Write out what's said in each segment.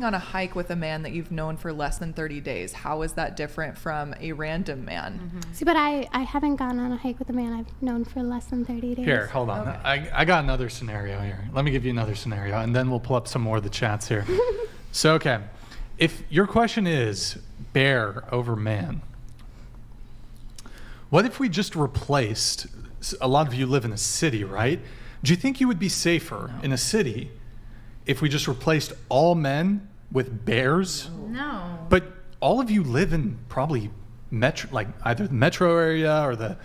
on a hike with a man that you've known for less than 30 days, how is that different from a random man? Mm-hmm. See, but I haven't gone on a hike with a man I've known for less than 30 days. Here, hold on. Okay. I got another scenario here. Let me give you another scenario, and then we'll pull up some more of the chats here. So, okay. If your question is bear over man, what if we just replaced, a lot of you live in a city, right? Do you think you would be safer in a city if we just replaced all men with bears? No. But all of you live in probably metro, like either the metro area or the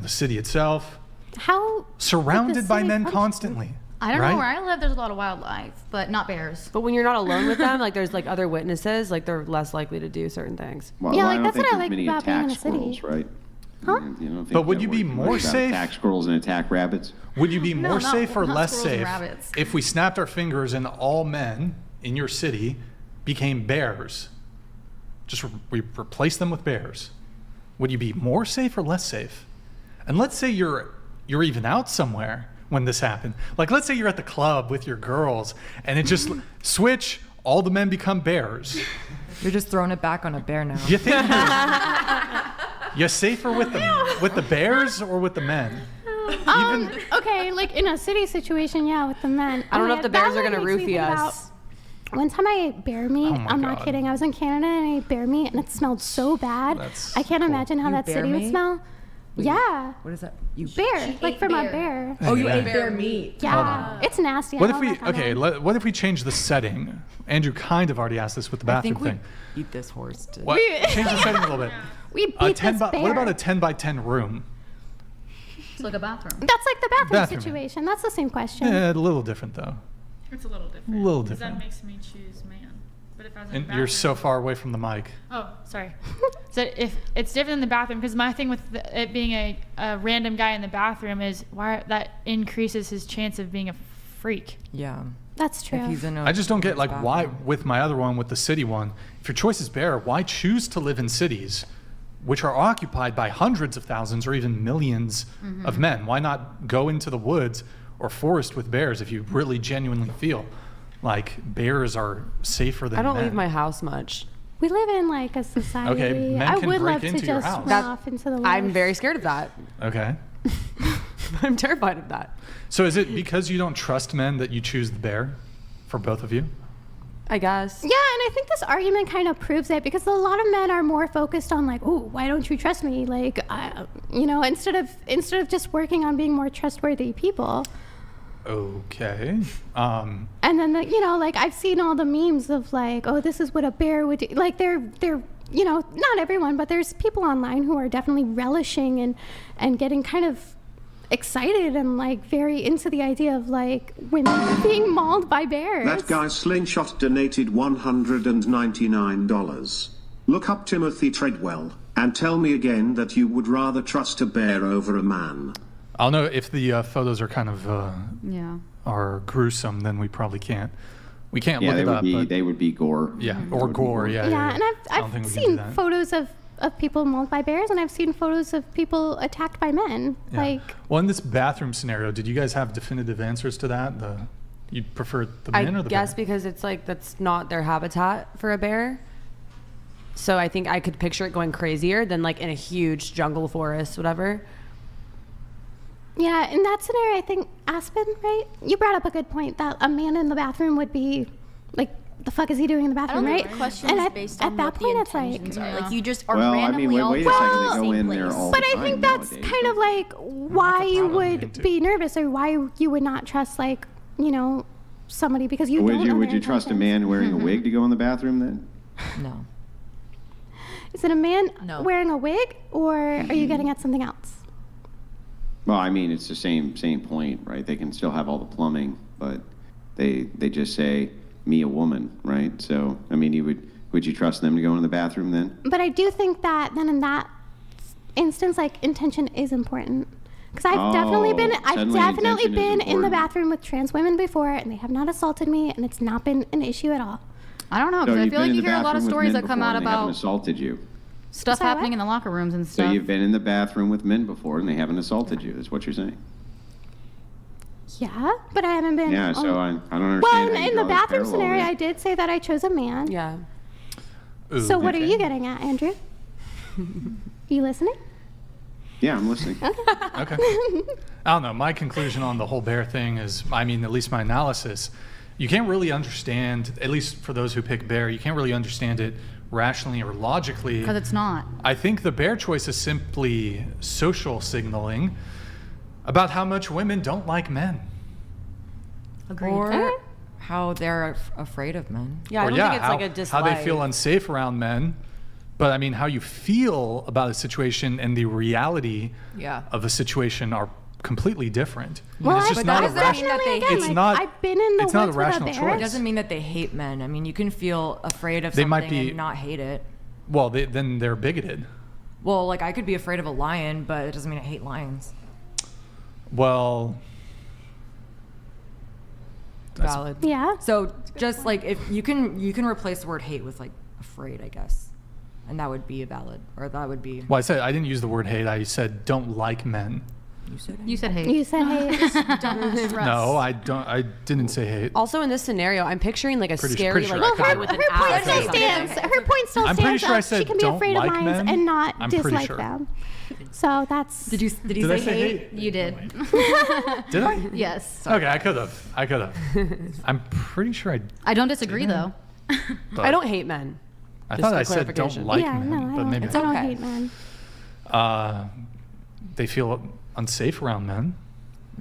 city itself. How surrounded by men constantly. I don't right? know where I live. There's a lot of wildlife, but not bears. But when you're not alone with them, like there's like other witnesses, like they're less likely to do certain things. Well, yeah, like that's what I like about being in a city. Right? Huh? But would you be more safe? Attack squirrels and attack rabbits. Would you be more safe or less safe rabbits. if we snapped our fingers and all men in your city became bears? We replace them with bears. Would you be more safe or less safe? And let's say you're even out somewhere when this happened. Like let's say you're at the club with your girls and it just switch, all the men become bears. You're just throwing it back on a bear now. You think you're safer with the bears or with the men? Okay, like in a city situation, yeah, with the men. I don't know if the bears are gonna roofie us. One time I ate bear meat. I'm not kidding. I was in Canada and I ate bear meat and it smelled so bad. I can't imagine how that city would smell. Wait, yeah. What is that? Bear, like from a bear. Oh, you ate bear meat. Yeah, it's nasty. What if we change the setting? Andrew kind of already asked this with the bathroom thing. Eat this horse. Change the setting a little bit. We beat this bear. What about a 10 by 10 room? It's like a bathroom. That's like the bathroom situation. That's the same question. Yeah, a little different though. It's a little different. A little different. That makes me choose man. But if I was in And the bathroom, you're so far away from the mic. Oh, sorry. So if it's different in the bathroom, because my thing with it being a random guy in the bathroom is why that increases his chance of being a freak. Yeah. That's true. I just don't get why with my other one, with the city one, if your choice is bear, why choose to live in cities which are occupied by hundreds of thousands or even millions of men? Why not go into the woods or forest with bears if you really genuinely feel like bears are safer than men? I don't leave my house much. We live in like a society. Okay, men I can would break love to into your just house. run off into the woods. I'm very scared of that. Okay. I'm terrified of that. So is it because you don't trust men that you choose the bear for both of you? I guess. Yeah, and I think this argument kind of proves it because a lot of men are more focused on like, oh, why don't you trust me? Like, instead of just working on being more trustworthy people. Okay. And then like I've seen all the memes of like, oh, this is what a bear would do. Like they're not everyone, but there's people online who are definitely relishing and getting kind of excited and like very into the idea of like women being mauled by bears. That guy Slingshot donated $199. Look up Timothy Treadwell and tell me again that you would rather trust a bear over a man. I'll know if the photos are kind of are gruesome, then we probably can't. We can't look it up. They would be gore. Yeah, or gore. Yeah. Yeah, and I've seen photos of people mauled by bears, and I've seen photos of people attacked by men. Yeah. Well, in this bathroom scenario, did you guys have definitive answers to that? You prefer the men or the bear? I guess because it's like that's not their habitat for a bear. So I think I could picture it going crazier than like in a huge jungle forest, whatever. Yeah, in that scenario, I think Aspen, right? You brought up a good point that a man in the bathroom would be like, the fuck is he doing in the bathroom, right? And at that point, it's like you just are randomly all wait a second, they go in there all the time. But I think that's kind of like why you would be nervous or why you would not trust like, somebody because you don't know. Would you trust a man wearing a wig to go in the bathroom then? No. Is it a man wearing a wig or are you getting at something else? Well, I mean, it's the same point, right? They can still have all the plumbing, but they just say, me a woman, right? So, I mean, would you trust them to go in the bathroom then? But I do think that then in that instance, like intention is important. Because I've definitely been in the bathroom with trans women before and they have not assaulted me and it's not been an issue at all. I don't know, because I feel like you hear a lot of stories that come out about assaulted you. Stuff happening in the locker rooms and stuff. So you've been in the bathroom with men before and they haven't assaulted you, is what you're saying? Yeah, but I haven't been. Yeah, so I don't understand. Well, how you in the draw this bathroom parallel scenario, there. I did say that I chose a man. Yeah. Ooh, So what are okay. you getting at, Andrew? You listening? Yeah, I'm listening. Okay. I don't know. My conclusion on the whole bear thing is, I mean, at least my analysis, you can't really understand, at least for those who pick bear, you can't really understand it rationally or logically. Because it's not. I think the bear choice is simply social signaling about how much women don't like men. Agreed. Or how they're afraid of men. Yeah, I Or don't think it's how, like a dislike. how they feel unsafe around men. But I mean, how you feel about a situation and the reality Yeah. of the situation are completely different. Well, it's I- just but not a that doesn't mean rational. that they again, hate- It's like, not. I've been in the it's not a woods with rational bear. choice. It doesn't mean that they hate men. I mean, you can feel afraid of They something might be- and not hate it. Well, then they're bigoted. Well, like I could be afraid of a lion, but it doesn't mean I hate lions. Well, that's- Valid. Yeah. So just like if you can replace the word hate with like afraid, I guess, and that would be a valid, or that would be. Well, I didn't use the word hate. I said don't like men. You said You said hate. You said hey. No, I don't. I didn't say hate. Also, in this scenario, I'm picturing like a Pretty scary sure like I guy could- with an Her point axe or still something. stands. Her point still I'm stands. pretty sure I up. said she can be don't afraid like of lions men. and not I'm pretty dislike sure. them. So that's. Did you Did I say hate? You did. Did I? Yes. Okay, I could have. I'm pretty sure I. I don't disagree though. But I don't hate men. I just thought for I said don't clarification. like yeah, men, no, I but don't, maybe I don't okay. hate men. they feel unsafe around men.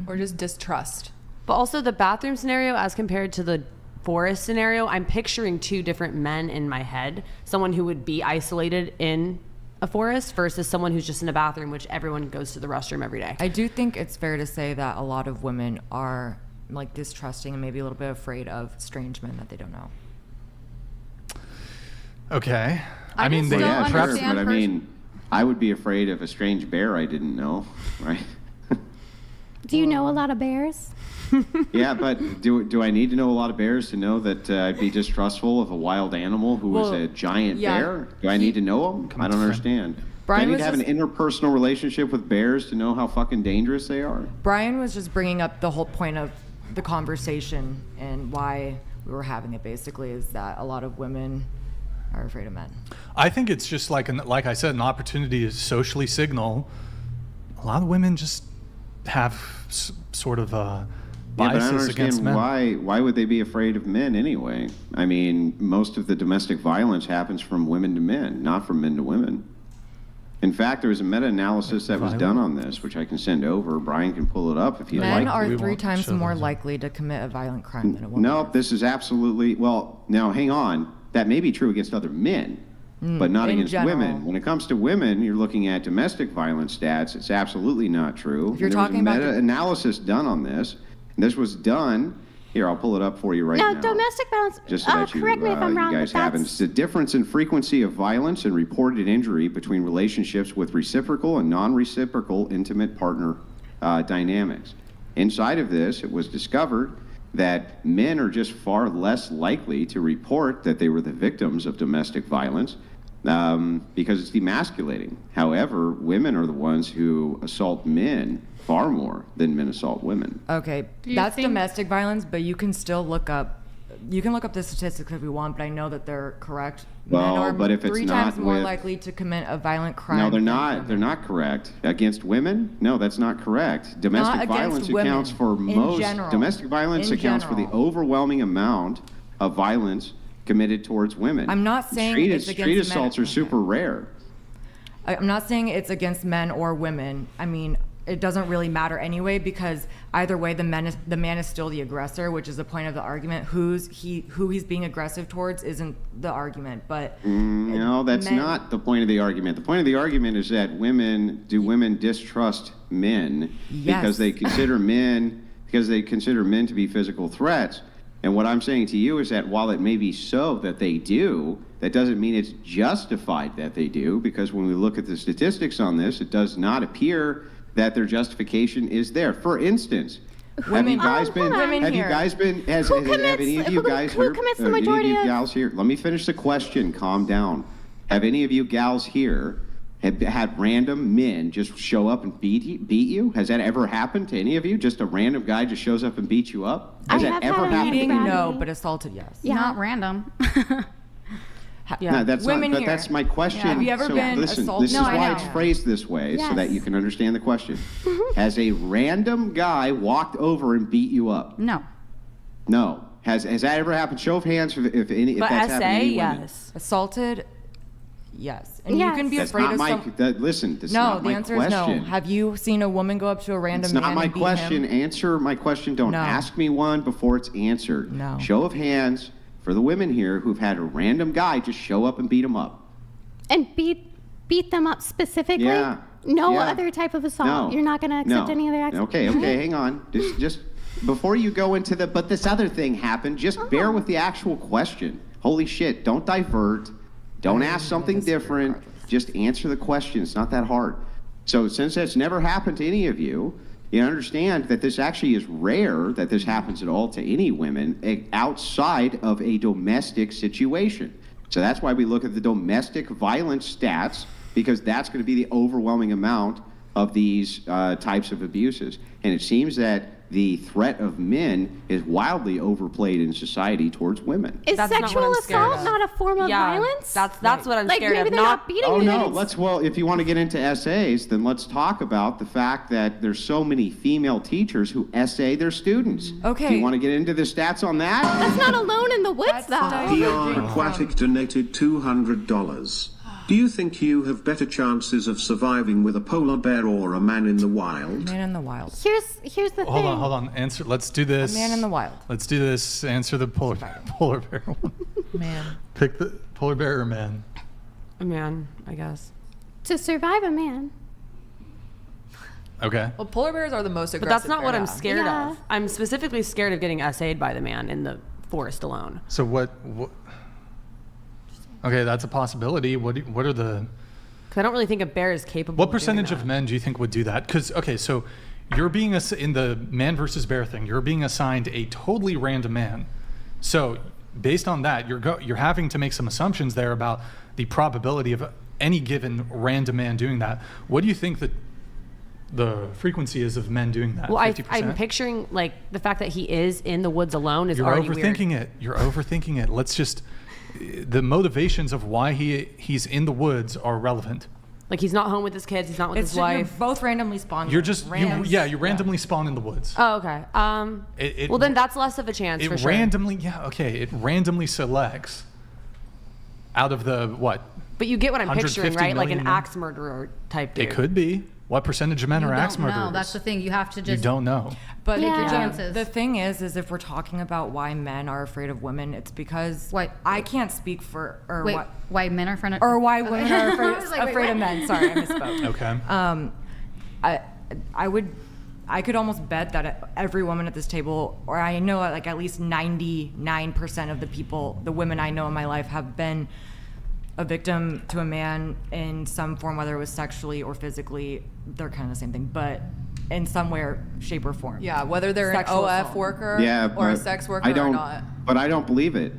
Or just distrust. But also the bathroom scenario as compared to the forest scenario, I'm picturing two different men in my head. Someone who would be isolated in a forest versus someone who's just in a bathroom, which everyone goes to the restroom every day. I do think it's fair to say that a lot of women are like distrusting and maybe a little bit afraid of strange men that they don't know. Okay. I mean, just they don't Yeah, sure, understand but I mean, I would be afraid of a strange bear I didn't know, right? Do you know a lot of bears? Yeah, but do I need to know a lot of bears to know that I'd be distrustful of a wild animal who was Well, a giant yeah. bear? Do I need to know them? I don't understand. Brian do I need was to have just- an interpersonal relationship with bears to know how fucking dangerous they are? Brian was just bringing up the whole point of the conversation and why we were having it basically is that a lot of women are afraid of men. I think it's just like I said, an opportunity to socially signal. A lot of women just have sort of Yeah, but I don't biases against men. understand why would they be afraid of men anyway? I mean, most of the domestic violence happens from women to men, not from men to women. In fact, there was a meta-analysis that was done on this, which I can send over. Brian can pull it up if you'd Men like. are we 3 won't times show more those. likely to commit a violent crime than a woman. No, this is absolutely, well, now hang on. That may be true against other men, but not in against general. women. When it comes to women, you're looking at domestic violence stats. It's absolutely not true. If you're There was talking about a meta-analysis done on this. And this was done. Here, I'll pull it up for you right No, now. domestic violence. Just so that you, correct me if I'm you wrong, guys but have. And that's it's the difference in frequency of violence and reported injury between relationships with reciprocal and non-reciprocal intimate partner dynamics. Inside of this, it was discovered that men are just far less likely to report that they were the victims of domestic violence because it's demasculating. However, women are the ones who assault men far more than men assault women. Okay, Do you that's think- domestic violence, but you can still look up. You can look up the statistics if you want, but I know that they're correct. Men Well, are but if it's 3 not times more with- likely to commit a violent crime. No, they're than not. women. They're not correct. Against women? No, that's not correct. Domestic against violence women, accounts for in most. general. Domestic violence In accounts for the general. overwhelming amount of violence committed towards women. I'm not saying street, it's street against men. assaults are Okay. super rare. I'm not saying it's against men or women. I mean, it doesn't really matter anyway because either way, the man is still the aggressor, which is the point of the argument. Who he's being aggressive towards isn't the argument, but No, that's men- not the point of the argument. The point of the argument is that women distrust men because Yes. they consider men to be physical threats. And what I'm saying to you is that while it may be so that they do, that doesn't mean it's justified that they do, because when we look at the statistics on this, it does not appear that their justification is there. For instance, have you guys been? Women Have you here. guys been? Have any of you guys who here? commits the any of majority you of- gals here? Let me finish the question. Calm down. Have any of you gals here have had random men just show up and beat you? Has that ever happened to any of you? Just a random guy just shows up and beats you up? Has I that have ever had a happened? Beating, to you? no, but assaulted, yes. Yeah. Not random. No, that's Women not, but here. that's my question. Have you ever been listen, assaulted? this is No, I why know. it's phrased this way, so that Yes. you can understand the question. Has a random guy walked over and beat you up? No. No. Has that ever happened? Show of hands if But that's happened to SA, any women. yes. Assaulted, yes. And Yes. you can be That's afraid not of my. some. Listen, that's No, not the my answer question. is no. Have you seen a woman go up to a random It's man not my and beat question. him? Answer my question. Don't No. ask me one before it's answered. No. Show of hands for the women here who've had a random guy just show up and beat them up. And beat them up specifically? Yeah. No Yeah. other type of assault. No. You're not going to accept No. any other action? Okay, hang on. Just before you go into but this other thing happened, just bear with the actual question. Holy shit, don't divert. Don't ask something different. Just answer the question. It's not that hard. So since that's never happened to any of you, you understand that this actually is rare that this happens at all to any women outside of a domestic situation. So that's why we look at the domestic violence stats, because that's going to be the overwhelming amount of these types of abuses. And it seems that the threat of men is wildly overplayed in society towards women. Is That's not what sexual I'm scared assault of. not a form of Yeah, violence? that's what I'm like scared maybe of. they're not beating Oh you. no, but well, if you want to get into essays, then let's talk about the fact that there's so many female teachers who essay their students. Okay. Do you want to get into the stats on that? That's not alone in the woods, though. PR Aquatic donated $200. Do you think you have better chances of surviving with a polar bear or a man in the wild? Man in the wild. Here's the thing. Hold on. Answer. Let's do this. A man in the wild. Let's do this. Answer the polar bear one. Man. Pick the polar bear or man. A man, I guess. To survive a man. Okay. Well, polar bears are the most But aggressive. that's not what bear. I'm scared Yeah. of. I'm specifically scared of getting essayed by the man in the forest alone. So what okay, that's a possibility. What are the Because I don't really think a bear is capable what of doing percentage that. of men do you think would do that? Because okay, so you're being in the man versus bear thing. You're being assigned a totally random man. So based on that, you're having to make some assumptions there about the probability of any given random man doing that. What do you think that the frequency is of men doing that? Well, 50%? I'm picturing like the fact that he is in the woods alone is You're already overthinking weird. it. You're overthinking it. Let's just the motivations of why he's in the woods are relevant. Like he's not home with his kids. He's not with It's his you're wife. both randomly spawned. You're just Rams. you randomly spawn in the woods. Oh, okay. Well, then that's less of a chance for It sure. randomly it randomly selects out of the what? But you get what I'm picturing, 150 right? Like an million men? axe murderer type dude. It could be. What percentage of men You are axe don't murderers? know. That's the thing. You have to You just don't know. But take Yeah. your the- chances. The thing is if we're talking about why men are afraid of women, it's because I can't speak for wait. what Why men are afraid of why women are I was like, wait, afraid of what? men. Sorry, I misspoke. Okay. I could almost bet that every woman at this table, or I know like at least 99% of the women I know in my life have been a victim to a man in some form, whether it was sexually or physically. They're kind of the same thing, but in some way, shape, or form. Yeah, whether they're an Sexual OF assault. worker or a but sex worker I don't, or not. But I don't believe it.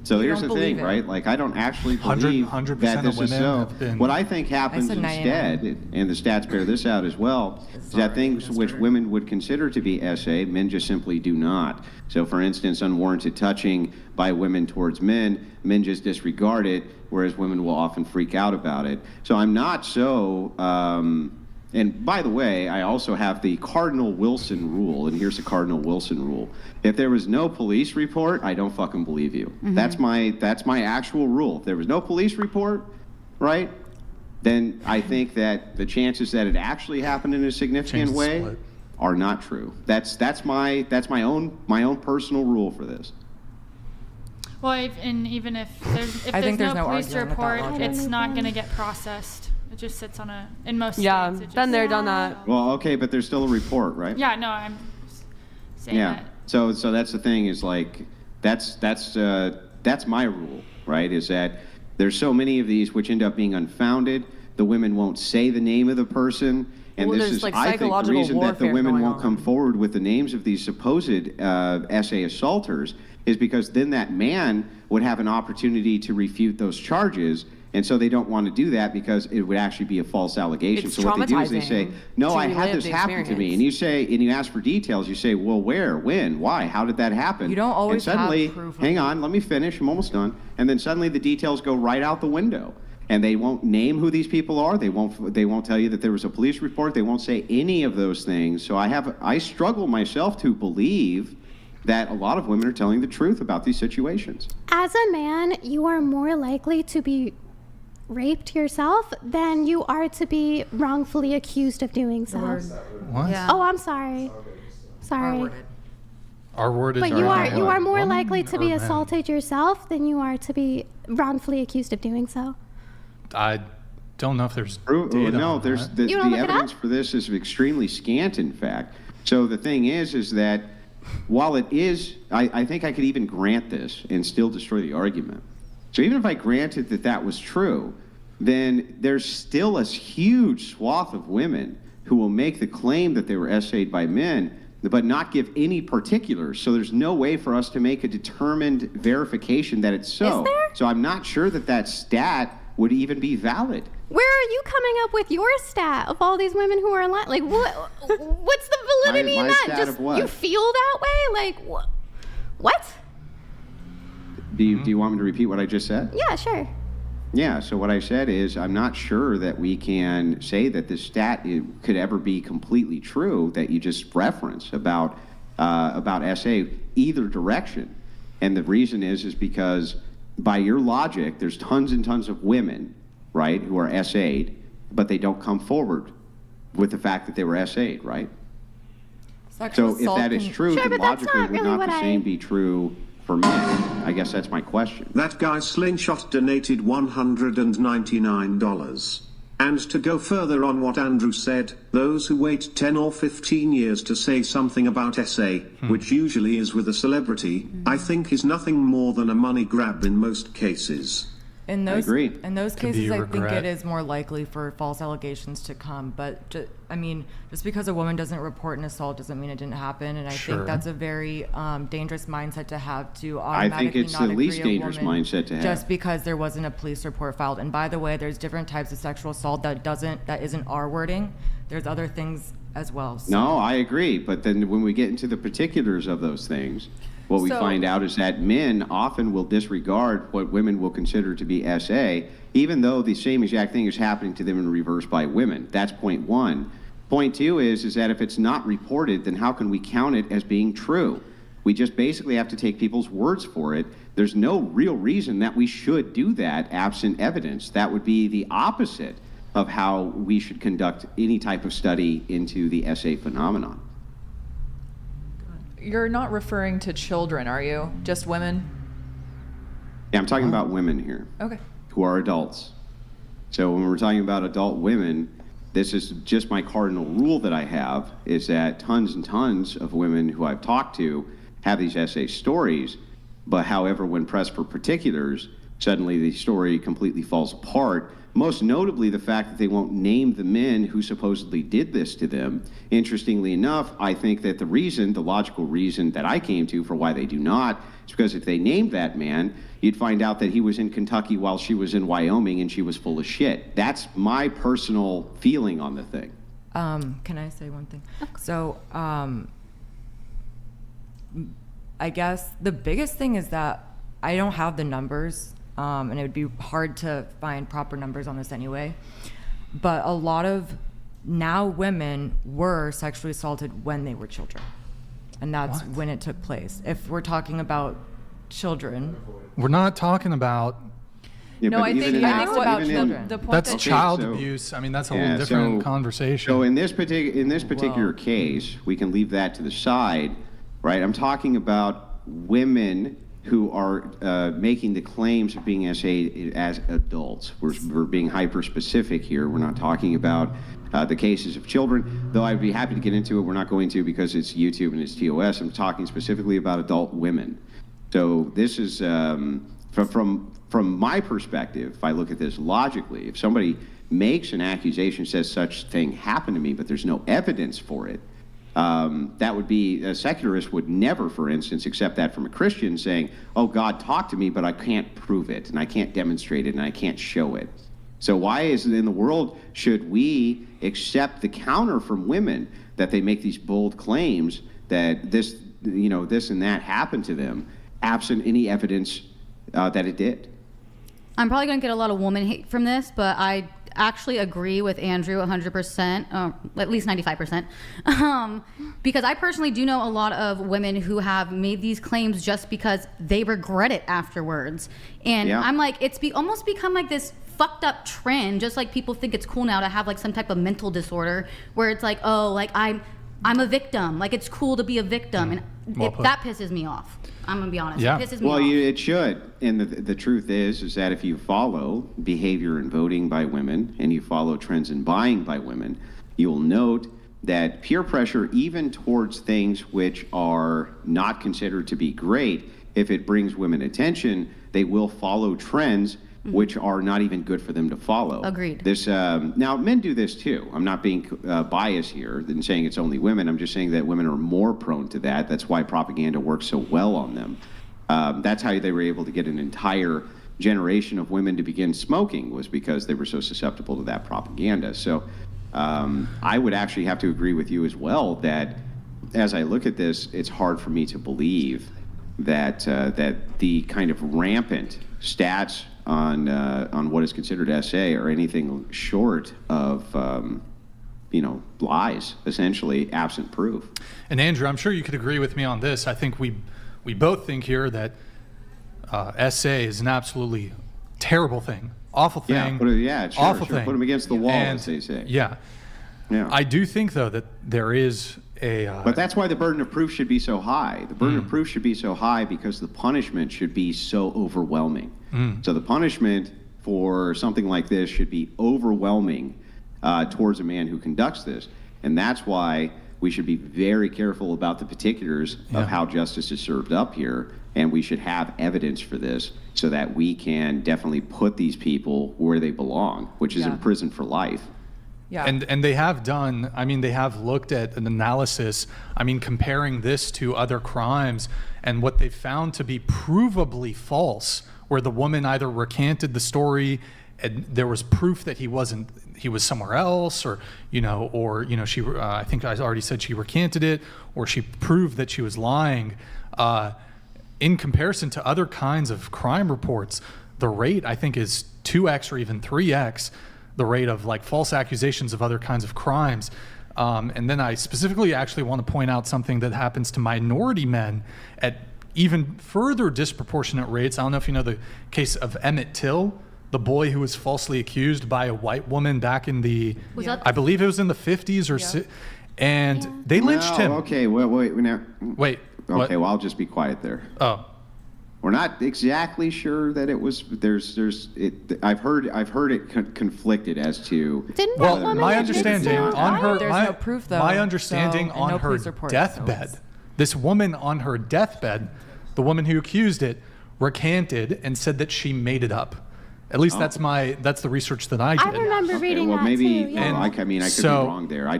So You here's the don't thing, believe it. right? Like I don't actually 100% believe that this of is women so. have been- What I think happens said instead, and the stats bear this out as well, is that things which women would consider to be SA, men just simply do not. So for instance, unwarranted touching by women towards men just disregard it, whereas women will often freak out about it. So I'm not so, and by the way, I also have the Cardinal Wilson rule, and here's the Cardinal Wilson rule. If there was no police report, I don't fucking believe you. That's my actual rule. If there was no police report, right, then I think that the chances that it actually happened in a significant Chances way split. are not true. That's my own personal rule for this. Well, even if there's I think there's no no police arguing with that report, logic. it's not going to get processed. It just sits on in most Yeah, states. It just, been there, done that. Well, okay, but there's still a report, right? Yeah, no, I'm saying Yeah. that. So that's the thing is like that's my rule, right? Is that there's so many of these which end up being unfounded. The women won't say the name of the person, and Well, this there's, is like, I think the psychological reason that the warfare women going won't on. come forward with the names of these supposed SA assaulters is because then that man would have an opportunity to refute those charges, And so they don't want to do that because it would actually be a false allegation. It's so what they do is they say, traumatizing no, to I had relive this the happen to me. experience. And you ask for details. You say, well, where, when, why, how did that happen? You don't always and suddenly, have proof of hang it. on, let me finish. I'm almost done. And then suddenly the details go right out the window. And they won't name who these people are. They won't tell you that there was a police report. They won't say any of those things. So I struggle myself to believe that a lot of women are telling the truth about these situations. As a man, you are more likely to be raped yourself than you are to be wrongfully accused of doing so. What? Yeah. Oh, I'm sorry. Sorry. Our word is But our you are word. more Woman likely to or be man? assaulted yourself than you are to be wrongfully accused of doing so. I don't know if there's data No, on there's that. the You don't look it evidence up? for this is extremely scant, in fact. So the thing is that while it is, I think I could even grant this and still destroy the argument. So even if I granted that that was true, then there's still a huge swath of women who will make the claim that they were essayed by men, but not give any particulars. So there's no way for us to make a determined verification that it's so. Is there? So I'm not sure that that stat would even be valid. Where are you coming up with your stat of all these women who are alive? Like, what's the validity My in that? stat Just of what? you feel that way? Like, what? Do you want me to repeat what I just said? Yeah, sure. Yeah, so what I said is I'm not sure that we can say that this stat could ever be completely true that you just reference about SA either direction. And the reason is because by your logic, there's tons and tons of women, right, who are SA'd, but they don't come forward with the fact that they were SA'd, right? Sexual So if assault that is can- true, Sure, then but that's logically not would really not what the same be true for men? I guess that's my question. That guy Slingshot donated $199. And to go further on what Andrew said, those who wait 10 or 15 years to say something about SA, which usually is with a celebrity, I think is nothing more than a money grab in most cases. In those, agree. In those Could be cases, I think regret. it is more likely for false allegations to come. But just because a woman doesn't report an assault doesn't mean it didn't happen. And I Sure. think that's a very dangerous mindset to have, to I think automatically it's not the agree least a dangerous woman mindset to have. just because there wasn't a police report filed. And by the way, there's different types of sexual assault that isn't our wording. There's other things as well. So. No, I agree. But then when we get into the particulars of those things, what we So- find out is that men often will disregard what women will consider to be SA, even though the same exact thing is happening to them in reverse by women. That's point one. Point two is that if it's not reported, then how can we count it as being true? We just basically have to take people's words for it. There's no real reason that we should do that absent evidence. That would be the opposite of how we should conduct any type of study into the SA phenomenon. You're not referring to children, are you? Just women? Yeah, I'm talking about women here Okay. who are adults. So when we're talking about adult women, this is just my cardinal rule that I have, is that tons and tons of women who I've talked to have these SA stories, but however, when pressed for particulars, suddenly the story completely falls apart. Most notably, the fact that they won't name the men who supposedly did this to them. Interestingly enough, I think that the logical reason that I came to for why they do not, is because if they named that man, you'd find out that he was in Kentucky while she was in Wyoming and she was full of shit. That's my personal feeling on the thing. Can I say one thing? So, I guess the biggest thing is that I don't have the numbers, and it would be hard to find proper numbers on this anyway. But a lot of now women were sexually assaulted when they were children. And that's when it took place. If we're talking about children. We're not talking about Yeah, No, but I even think in- I think about even in- children. the point that's that Okay, child so- abuse. I mean, that's a Yeah, whole different so- conversation. So in this particular case, we can leave that to the side, right? I'm talking about women who are making the claims of being SA as adults. We're being hyper specific here. We're not talking about the cases of children, though I'd be happy to get into it. We're not going to because it's YouTube and it's TOS. I'm talking specifically about adult women. So this is from my perspective. If I look at this logically, if somebody makes an accusation, says such thing happened to me, but there's no evidence for it, that would be, a secularist would never, for instance, accept that from a Christian saying, oh, God talked to me, but I can't prove it, and I can't demonstrate it, and I can't show it. So why is it in the world should we accept the counter from women that they make these bold claims that this and that happened to them, absent any evidence that it did? I'm probably going to get a lot of woman hate from this, but I actually agree with Andrew 100%, at least 95%, because I personally do know a lot of women who have made these claims just because they regret it afterwards. And Yeah. I'm like, it's almost become like this fucked up trend, just like people think it's cool now to have like some type of mental disorder where it's like, oh, like I'm a victim, like it's cool to be a victim, and that pisses me off. I'm gonna be honest. Yeah. It pisses me Well, off. it should. And the truth is that if you follow behavior in voting by women and you follow trends in buying by women, you'll note that peer pressure, even towards things which are not considered to be great, if it brings women attention, they will follow trends which are not even good for them to follow. Agreed. This now, men do this too. I'm not being biased here and saying it's only women. I'm just saying that women are more prone to that. That's why propaganda works so well on them. That's how they were able to get an entire generation of women to begin smoking, was because they were so susceptible to that propaganda. So I would actually have to agree with you as well that as I look at this, it's hard for me to believe that that the kind of rampant stats on what is considered SA are anything short of lies, essentially, absent proof. And Andrew, I'm sure you could agree with me on this. I think we both think here that SA is an absolutely terrible thing, awful thing. Awful thing. Put them against the wall, And, as they say. Yeah. I do think though that there is a. But that's why the burden of proof should be so high. The burden of proof should be so high because the punishment should be so overwhelming. So the punishment for something like this should be overwhelming towards a man who conducts this. And that's why we should be very careful about the particulars of how justice is served up here. And we should have evidence for this so that we can definitely put these people where they belong, which is in prison for life. Yeah. And they have done, they have looked at an analysis, comparing this to other crimes, and what they found to be provably false, where the woman either recanted the story and there was proof that he was somewhere else, or she, I think I already said she recanted it, or she proved that she was lying. In comparison to other kinds of crime reports, the rate I think is 2x or even 3x the rate of like false accusations of other kinds of crimes. And then I specifically actually want to point out something that happens to minority men at even further disproportionate rates. I don't know if you know the case of Emmett Till, the boy who was falsely accused by a white woman back in the, I believe it was in the 50s or and they lynched him. Okay, wait. Wait. Okay, well, I'll just be quiet there. Oh. We're not exactly sure that it was. I've heard it conflicted as to. My understanding on her. There's no proof, though. My understanding on her deathbed, this woman on her deathbed, the woman who accused it, recanted and said that she made it up. At least that's the research that I did. I remember reading that maybe, too. Yeah. I could be wrong there. I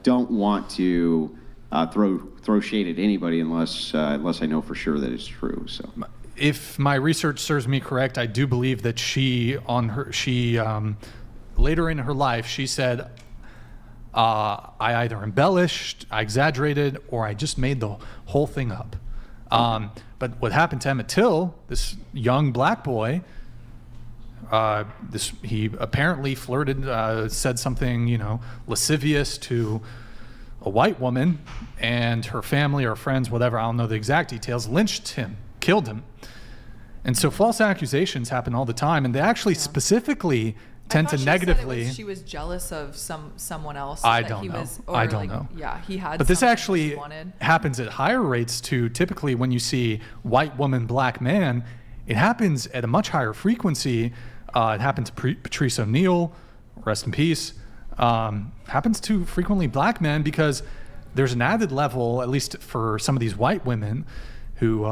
don't want to throw shade at anybody unless I know for sure that it's true. So, if my research serves me correct, I do believe that she later in her life she said, I either embellished, I exaggerated, or I just made the whole thing up. But what happened to Emmett Till, this young black boy, he apparently flirted, said something lascivious to a white woman, and her family or friends, whatever, I don't know the exact details, lynched him, killed him. And so false accusations happen all the time, and they actually specifically tend to negatively. She was jealous of someone else. I don't know. Yeah, he had. But this actually happens at higher rates too. Typically, when you see white woman, black man, it happens at a much higher frequency. It happened to Patrice O'Neill, rest in peace. Happens to frequently black men because there's an added level, at least for some of these white women who,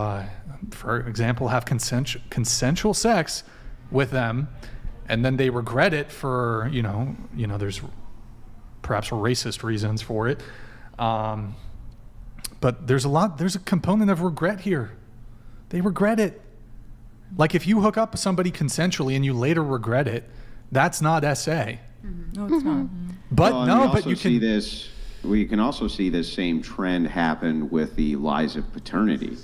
for example, have consensual sex with them, and then they regret it for, there's perhaps racist reasons for it. But there's a component of regret here. They regret it. Like if you hook up with somebody consensually and you later regret it, that's not SA. No, it's not. But Well, no, we but also you see can. this. We can also see this same trend happen with the lies of paternity,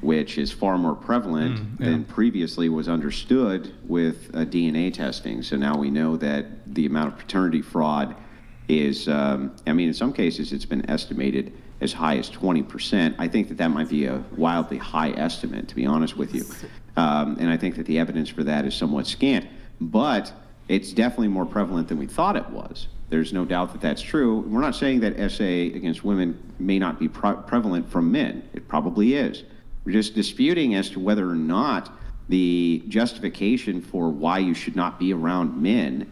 which is far more prevalent than previously was understood with DNA testing. So now we know that the amount of paternity fraud is, in some cases it's been estimated as high as 20%. I think that might be a wildly high estimate, to be honest with you. And I think that the evidence for that is somewhat scant. But it's definitely more prevalent than we thought it was. There's no doubt that that's true. We're not saying that SA against women may not be prevalent from men. It probably is. We're just disputing as to whether or not the justification for why you should not be around men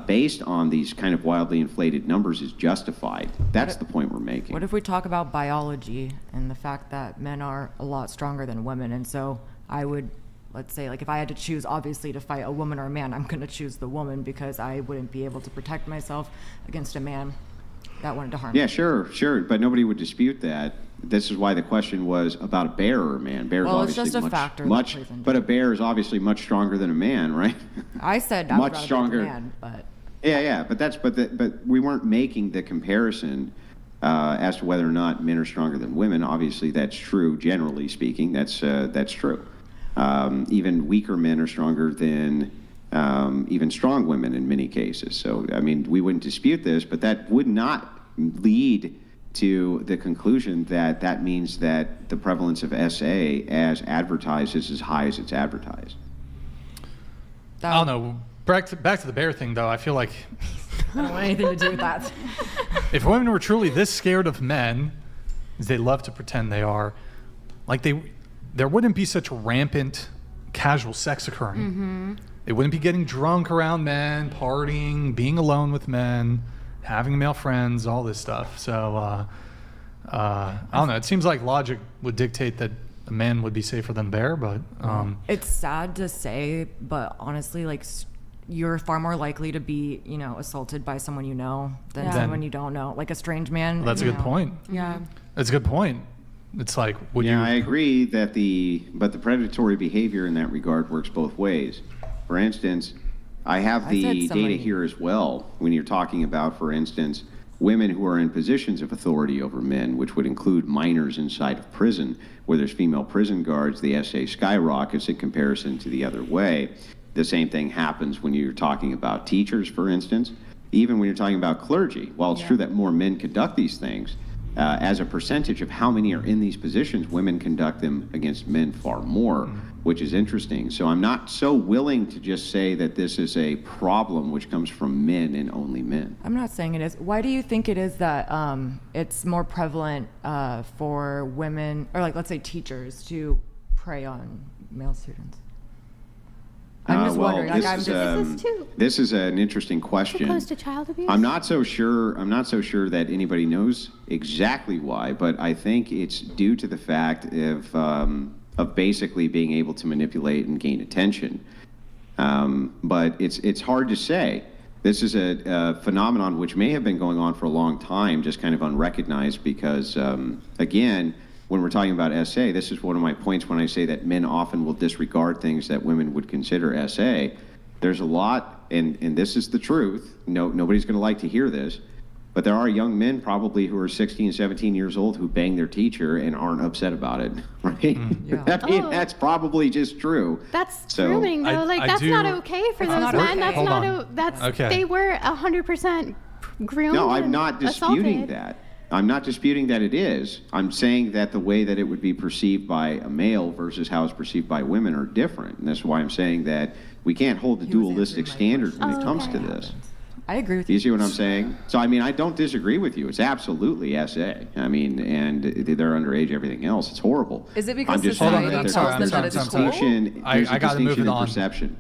based on these kind of wildly inflated numbers is justified. That's the point we're making. What if we talk about biology and the fact that men are a lot stronger than women? And so I would, let's say, like if I had to choose, obviously, to fight a woman or a man, I'm going to choose the woman because I wouldn't be able to protect myself against a man that wanted to harm me. Yeah, sure. But nobody would dispute that. This is why the question was about a bear or a man. Bear is Well, it's obviously just a factor that much, plays into but it. a bear is obviously much stronger than a man, right? I said I would much rather stronger. be a man, but Yeah, but we weren't making the comparison as to whether or not men are stronger than women. Obviously, that's true. Generally speaking, that's true. Even weaker men are stronger than even strong women in many cases. So, we wouldn't dispute this, but that would not lead to the conclusion that means that the prevalence of SA as advertised is as high as it's advertised. I don't know. Back to the bear thing, though. I feel like I don't want anything to do with that. if women were truly this scared of men, as they love to pretend they are, like there wouldn't be such rampant casual sex occurring. They wouldn't be getting drunk around men, partying, being alone with men, having male friends, all this stuff. So I don't know. It seems like logic would dictate that a man would be safer than a bear, but It's sad to say, but honestly, like you're far more likely to be, assaulted by someone you know than someone you don't know, like a strange man. well, that's a good point. Yeah. That's a good point. It's like, would you? I agree that the predatory behavior in that regard works both ways. For instance, I have the data here as well when you're talking about, for instance, women who are in positions of authority over men, which would include minors inside of prison, where there's female prison guards, the SA skyrockets in comparison to the other way. The same thing happens when you're talking about teachers, for instance. Even when you're talking about clergy, while it's true that more men conduct these things, as a percentage of how many are in these positions, women conduct them against men far more, which is interesting. So I'm not so willing to just say that this is a problem which comes from men and only men. I'm not saying it is. Why do you think it is that it's more prevalent for women, or like let's say teachers, to prey on male students? I'm just wondering. Like, this is an interesting question. Close to child abuse? I'm not so sure that anybody knows exactly why, but I think it's due to the fact of basically being able to manipulate and gain attention. But it's hard to say. This is a phenomenon which may have been going on for a long time, just kind of unrecognized because, again, when we're talking about SA, this is one of my points when I say that men often will disregard things that women would consider SA. There's a lot, and this is the truth. Nobody's going to like to hear this, but there are young men probably who are 16, 17 years old who bang their teacher and aren't upset about it, right? Yeah. That's probably just true. That's So, grooming, though. That's not okay for those not men. okay. That's not. Okay. They were 100% groomed. No, I'm and not disputing assaulted. that. I'm not disputing that it is. I'm saying that the way that it would be perceived by a male versus how it's perceived by women are different. And that's why I'm saying that we can't hold the dualistic standard when it comes to this. I agree with Do you. you see what I'm saying? So, I don't disagree with you. It's absolutely SA. And they're underage, everything else. It's horrible. Is it because I'm just society saying that tells there's them that a it's cool? distinction, I gotta move it in on. perception.